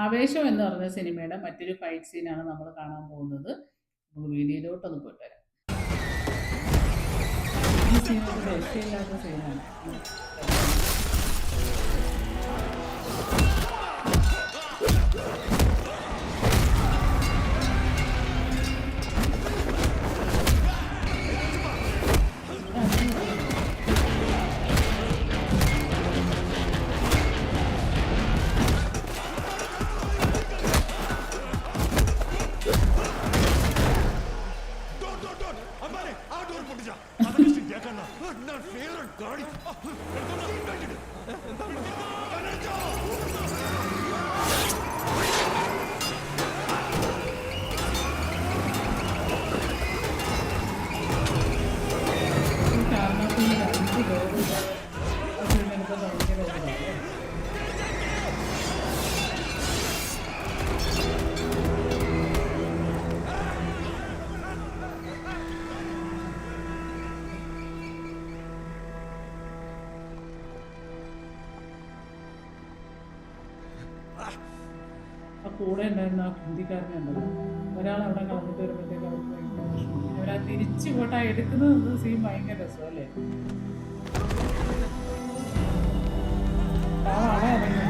ആവേശം എന്ന് പറഞ്ഞ സിനിമയുടെ മറ്റൊരു ഫൈറ്റ് സീനാണ് നമ്മൾ കാണാൻ പോകുന്നത്. നമുക്ക് വീഡിയോയിലോട്ടൊന്ന് പോയിട്ട് വരാം. ഈ സീൻ ഒരു രക്ഷയില്ലാത്ത സീനാണ്. കൂടെ ഉണ്ടായിരുന്ന ആ ഹിന്ദിക്കാരനുണ്ടല്ലോ, ഒരാൾ അവിടെ കളഞ്ഞിട്ട് വരുമ്പോഴത്തേക്ക് അവർക്ക് ഭയങ്കര പ്രശ്നമാണ്. അവരാ തിരിച്ചു പോട്ടാ എടുക്കുന്നത് സീൻ ഭയങ്കര രസമല്ലേ. ആ ആളെ ഇറങ്ങി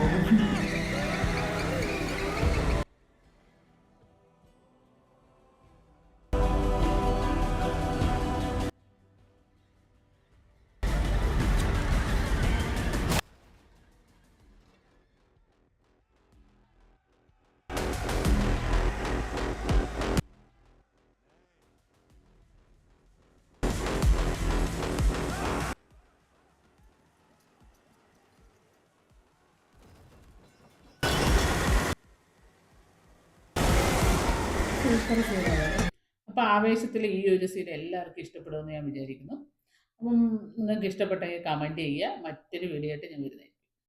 സൂപ്പർ സീനാണ്. അപ്പോൾ ആവേശത്തിൽ ഈ ഒരു സീൻ എല്ലാവർക്കും ഇഷ്ടപ്പെടുമെന്ന് ഞാൻ വിചാരിക്കുന്നു. അപ്പം നിങ്ങൾക്ക് ഇഷ്ടപ്പെട്ടെങ്കിൽ കമൻറ്റ് ചെയ്യുക. മറ്റൊരു വീഡിയോ ആയിട്ട് ഞാൻ വരുന്നത്.